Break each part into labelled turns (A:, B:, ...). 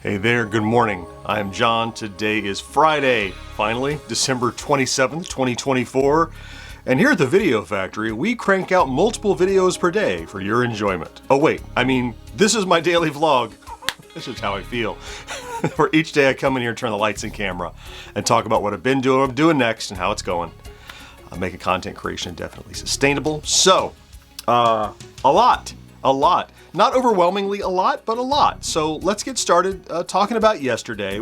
A: Hey there, good morning. I am John. Today is Friday, finally, December 27th, 2024. And here at the Video Factory, we crank out multiple videos per day for your enjoyment. Oh wait, this is my daily vlog. This is how I feel. For each day I come in here and turn the lights and camera and talk about what I've been doing, what I'm doing next, and how it's going. Making content creation definitely sustainable. So, a lot. Not overwhelmingly a lot, but a lot. So let's get started talking about yesterday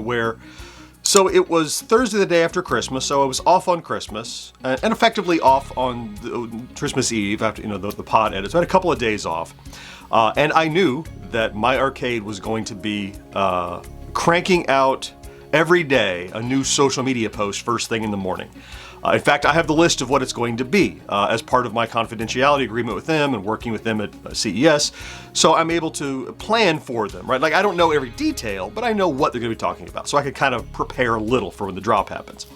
A: so it was Thursday, the day after Christmas, so I was off on Christmas and effectively off on Christmas Eve after, the pod edit. So I had a couple of days off. And I knew that my arcade was going to be cranking out every day a new social media post first thing in the morning. In fact, I have the list of what it's going to be as part of my confidentiality agreement with them and working with them at CES. So I'm able to plan for them, right? Like I don't know every detail, but I know what they're going to be talking about. So I could kind of prepare a little for when the drop happens.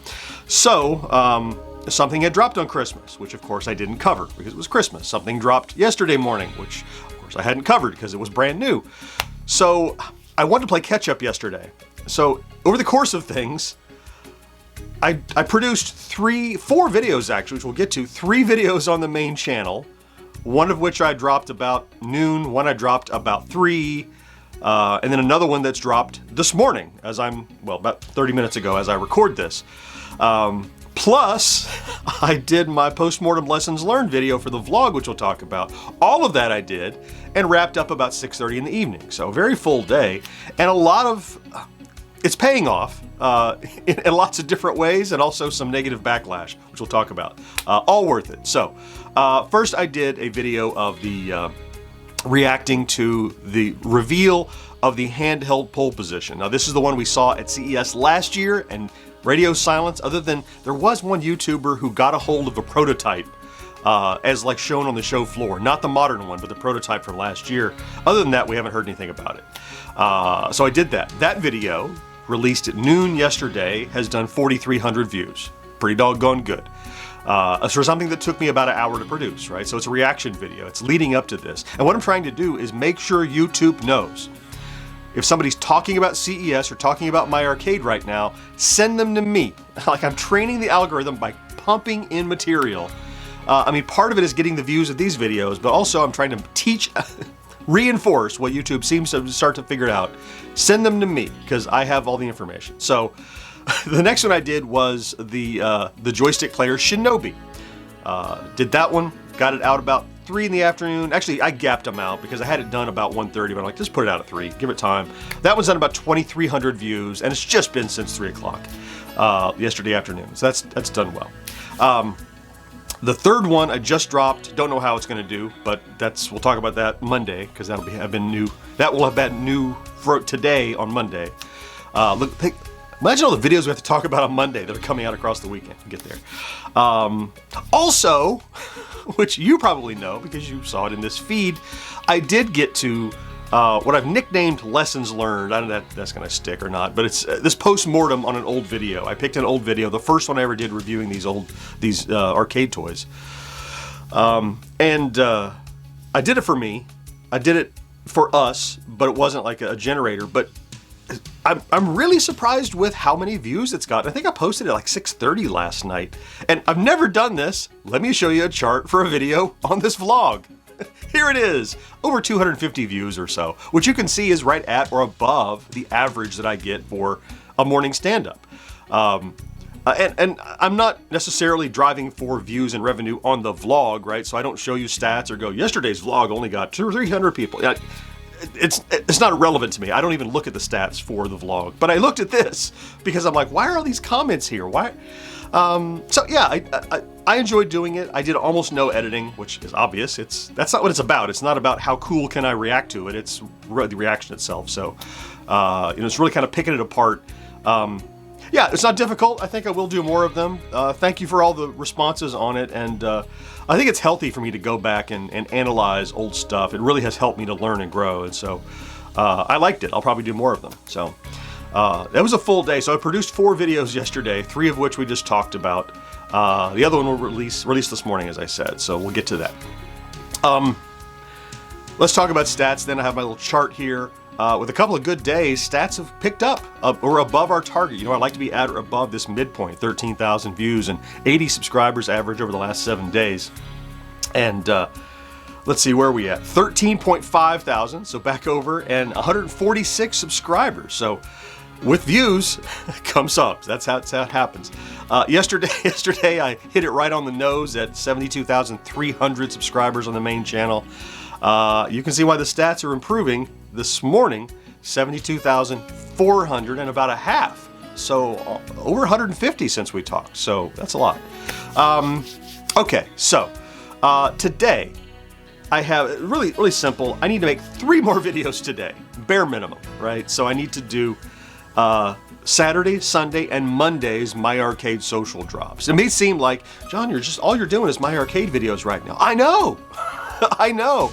A: So something had dropped on Christmas, which of course I didn't cover because it was Christmas. Something dropped yesterday morning, which of course I hadn't covered because it was brand new. So I wanted to play catch up yesterday. So over the course of things, I produced four videos actually, which we'll get to. 3 videos on the main channel, one of which I dropped about noon, one I dropped about 3, and then another one that's dropped this morning about 30 minutes ago as I record this. Plus, I did my postmortem lessons learned video for the vlog, which we'll talk about. All of that I did and wrapped up about 6:30 in the evening. So a very full day and a lot of... It's paying off in lots of different ways and also some negative backlash, which we'll talk about. All worth it. So first I did a video of the reacting to the reveal of the handheld pole position. Now this is the one we saw at CES last year and radio silence, other than there was one YouTuber who got a hold of a prototype as like shown on the show floor. Not the modern one, but the prototype from last year. Other than that, we haven't heard anything about it. So I did that. That video, released at noon yesterday, has done 4,300 views. Pretty doggone good. For something that took me about an hour to produce, right? So it's a reaction video. It's leading up to this. And what I'm trying to do is make sure YouTube knows. If somebody's talking about CES or talking about my arcade right now, send them to me. Like I'm training the algorithm by pumping in material. Part of it is getting the views of these videos, but also I'm trying to reinforce what YouTube seems to start to figure out. Send them to me because I have all the information. So the next one I did was the joystick player Shinobi. Did that one, got it out about 3 in the afternoon. Actually, I gapped them out because I had it done about 1:30, but I'm like, just put it out at 3, give it time. That one's done about 2,300 views and it's just been since 3 o'clock yesterday afternoon. So that's done well. The third one I just dropped. Don't know how it's going to do, but we'll talk about that Monday because that will have been new for today on Monday. Imagine all the videos we have to talk about on Monday that are coming out across the weekend. We'll get there. Also, which you probably know because you saw it in this feed, I did get to what I've nicknamed lessons learned. I don't know if that's going to stick or not, but it's this post-mortem on an old video. I picked an old video, the first one I ever did reviewing these arcade toys. I did it for me. I did it for us, but it wasn't like a generator. But I'm really surprised with how many views it's got. I think I posted it like 6:30 last night. And I've never done this. Let me show you a chart for a video on this vlog. Here it is, over 250 views or so, which you can see is right at or above the average that I get for a morning stand-up. And I'm not necessarily driving for views and revenue on the vlog, right? So I don't show you stats or go, yesterday's vlog only got 200 or 300 people. It's not relevant to me. I don't even look at the stats for the vlog. But I looked at this because I'm like, why are all these comments here? Why? So yeah, I enjoyed doing it. I did almost no editing, which is obvious. That's not what it's about. It's not about how cool can I react to it. It's the reaction itself. So, it's really kind of picking it apart. Yeah, it's not difficult. I think I will do more of them. Thank you for all the responses on it. And I think it's healthy for me to go back and analyze old stuff. It really has helped me to learn and grow. And so I liked it. I'll probably do more of them. So that was a full day. So I produced 4 videos yesterday, 3 of which we just talked about. The other one will release this morning, as I said. So we'll get to that. Let's talk about stats. Then I have my little chart here. with a couple of good days, stats have picked up or above our target. You know, I'd like to be at or above this midpoint, 13,000 views and 80 subscribers average over the last 7 days. And let's see, where are we at? 13.5 thousand, so back over, and 146 subscribers. So with views come subs. That's how it happens. Yesterday I hit it right on the nose at 72,300 subscribers on the main channel. You can see why the stats are improving. This morning, 72,400 and about a half. So over 150 since we talked. So that's a lot. Okay, so today I have really simple. I need to make 3 more videos today, bare minimum, right? So I need to do Saturday, Sunday, and Monday's My Arcade social drops. It may seem like, John, all you're doing is My Arcade videos right now. I know, I know.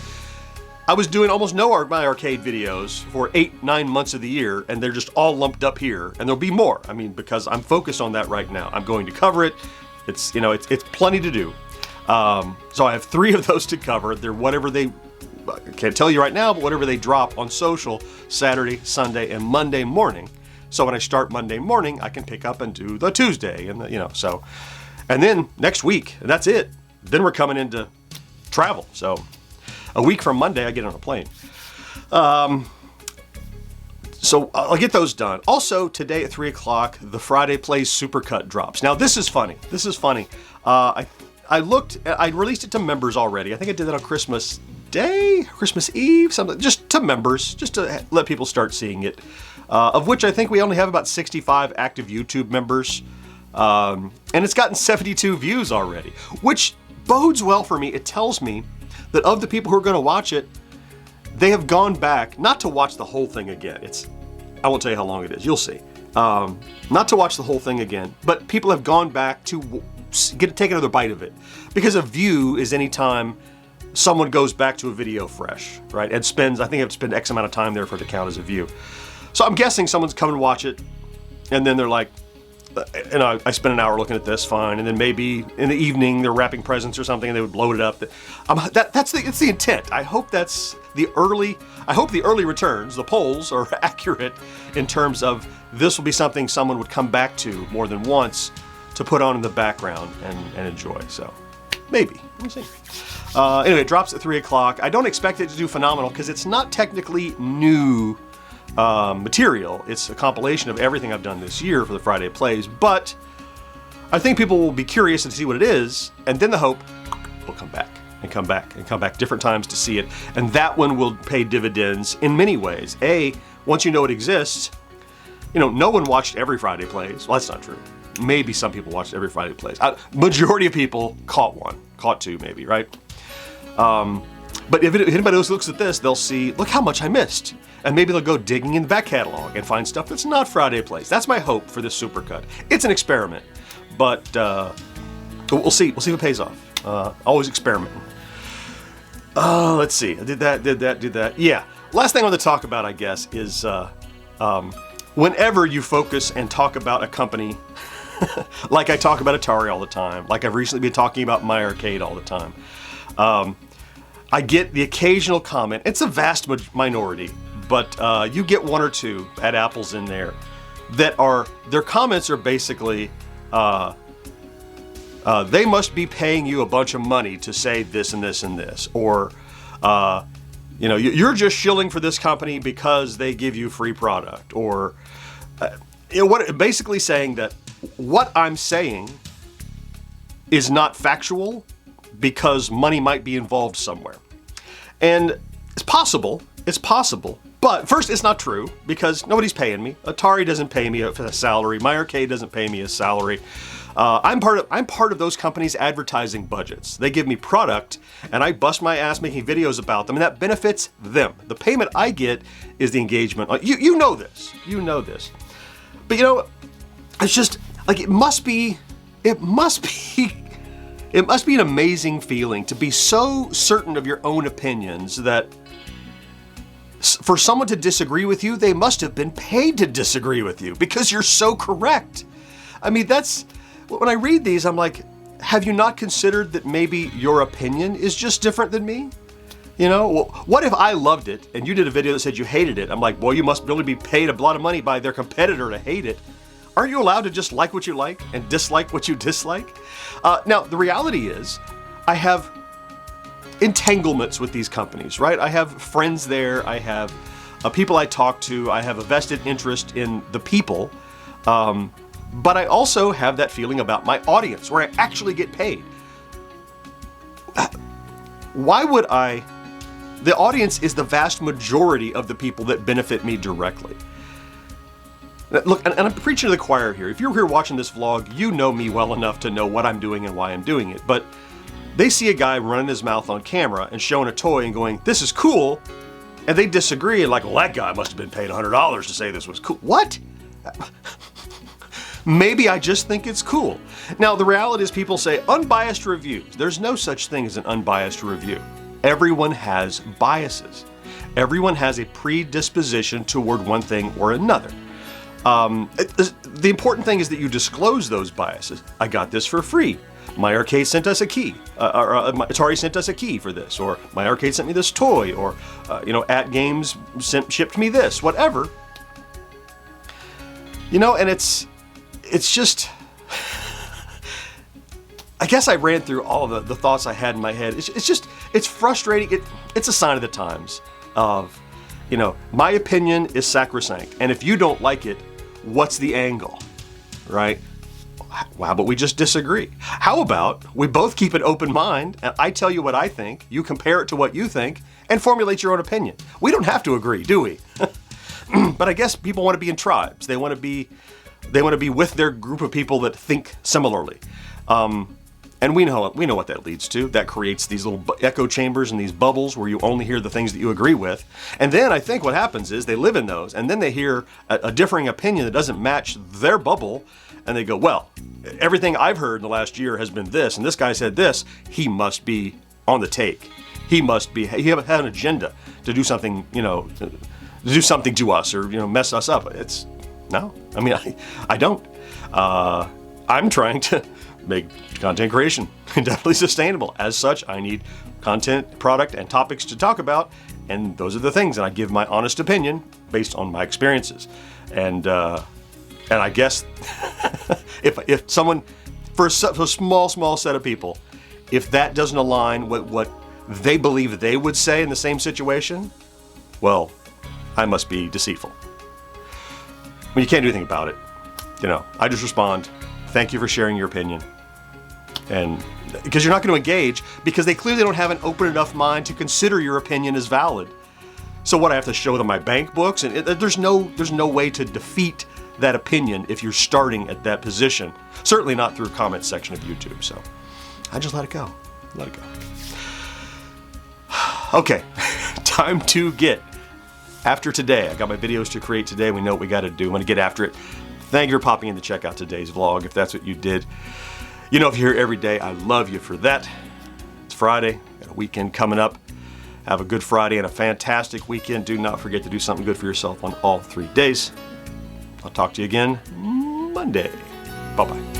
A: I was doing almost no My Arcade videos for 8-9 months of the year, and they're just all lumped up here, and there'll be more. I mean, because I'm focused on that right now. I'm going to cover it. It's plenty to do. So I have 3 of those to cover. They're whatever I can't tell you right now, but whatever they drop on social Saturday, Sunday, and Monday morning. So when I start Monday morning, I can pick up and do the Tuesday, and and then next week, and that's it. Then we're coming into travel. So a week from Monday, I get on a plane. So I'll get those done. Also, today at 3 o'clock, the Friday Plays Supercut drops. Now, this is funny. I released it to members already. I think I did that on Christmas Day, Christmas Eve, something, just to members, just to let people start seeing it. Of which I think we only have about 65 active YouTube members. And it's gotten 72 views already, which bodes well for me. It tells me that of the people who are going to watch it, they have gone back, not to watch the whole thing again. I won't tell you how long it is. You'll see. Not to watch the whole thing again, but people have gone back to take another bite of it. Because a view is any time someone goes back to a video fresh, right? And I think I have to spend X amount of time there for it to count as a view. So I'm guessing someone's come and watch it, and then they're like, I spent an hour looking at this, fine, and then maybe in the evening they're wrapping presents or something and they would blow it up. It's the intent. I hope the early returns, the polls are accurate in terms of this will be something someone would come back to more than once to put on in the background and enjoy. So maybe, we'll see. Anyway, it drops at 3 o'clock. I don't expect it to do phenomenal because it's not technically new material. It's a compilation of everything I've done this year for the Friday Plays, but I think people will be curious to see what it is, and then the hope will come back and come back different times to see it, and that one will pay dividends in many ways. Once you know it exists, no one watched every Friday Plays. Well, that's not true. Maybe some people watched every Friday Plays. Majority of people caught 2 maybe, right? But if anybody else looks at this, they'll see, look how much I missed. And maybe they'll go digging in the back catalog and find stuff that's not Friday Plays. That's my hope for this supercut. It's an experiment, but we'll see. We'll see if it pays off. Always experimenting. Let's see. I did that. Yeah. Last thing I want to talk about, I guess, is whenever you focus and talk about a company, like I talk about Atari all the time, like I've recently been talking about My Arcade all the time, I get the occasional comment. It's a vast minority, but you get 1 or 2 bad apples in there their comments are basically, they must be paying you a bunch of money to say this and this and this, or you're just shilling for this company because they give you free product, or basically saying that what I'm saying is not factual because money might be involved somewhere. And it's possible, but first, it's not true because nobody's paying me. Atari doesn't pay me a salary. My Arcade doesn't pay me a salary. I'm part of those companies' advertising budgets. They give me product, and I bust my ass making videos about them, and that benefits them. The payment I get is the engagement. You know this. But it's just like it must be an amazing feeling to be so certain of your own opinions that for someone to disagree with you, they must have been paid to disagree with you because you're so correct. I mean, when I read these, I'm like, have you not considered that maybe your opinion is just different than me? You know, well, what if I loved it and you did a video that said you hated it? I'm like, boy, you must really be paid a lot of money by their competitor to hate it. Aren't you allowed to just like what you like and dislike what you dislike? Now, the reality is, I have entanglements with these companies, right? I have friends there, I have people I talk to, I have a vested interest in the people, but I also have that feeling about my audience where I actually get paid. Why would I? The audience is the vast majority of the people that benefit me directly. Look, and I'm preaching to the choir here. If you're here watching this vlog, you know me well enough to know what I'm doing and why I'm doing it. But they see a guy running his mouth on camera and showing a toy and going, this is cool, and they disagree and like, well, that guy must have been paid $100 to say this was cool. What? Maybe I just think it's cool. Now, the reality is people say unbiased reviews. There's no such thing as an unbiased review. Everyone has biases. Everyone has a predisposition toward one thing or another. The important thing is that you disclose those biases. I got this for free. My arcade sent us a key, Atari sent us a key for this, or my arcade sent me this toy, or At Games shipped me this, whatever. You know, and it's just, I guess I ran through all of the thoughts I had in my head. It's frustrating. It's a sign of the times of, my opinion is sacrosanct. And if you don't like it, what's the angle, right? How about we just disagree? How about we both keep an open mind and I tell you what I think, you compare it to what you think, and formulate your own opinion. We don't have to agree, do we? But I guess people want to be in tribes. They want to be with their group of people that think similarly. And we know what that leads to. That creates these little echo chambers and these bubbles where you only hear the things that you agree with. And then I think what happens is they live in those, and then they hear a differing opinion that doesn't match their bubble, and they go, well, everything I've heard in the last year has been this, and this guy said this. He must be on the take. He had an agenda to do something, to do something to us or mess us up. I don't. I'm trying to make content creation definitely sustainable. As such, I need content, product, and topics to talk about, and those are the things, and I give my honest opinion based on my experiences. And I guess if someone, for a small set of people, if that doesn't align with what they believe they would say in the same situation, well, I must be deceitful. Well, you can't do anything about it. I just respond, thank you for sharing your opinion. And because you're not going to engage, because they clearly don't have an open enough mind to consider your opinion as valid. So what, I have to show them my bank books? And there's no way to defeat that opinion if you're starting at that position. Certainly not through comment section of YouTube. So I just let it go. Let it go. Okay, time to get after today. I got my videos to create today. We know what we got to do. I'm going to get after it. Thank you for popping in to check out today's vlog, if that's what you did. If you're here every day, I love you for that. It's Friday, got a weekend coming up. Have a good Friday and a fantastic weekend. Do not forget to do something good for yourself on all 3 days. I'll talk to you again Monday. Bye-bye.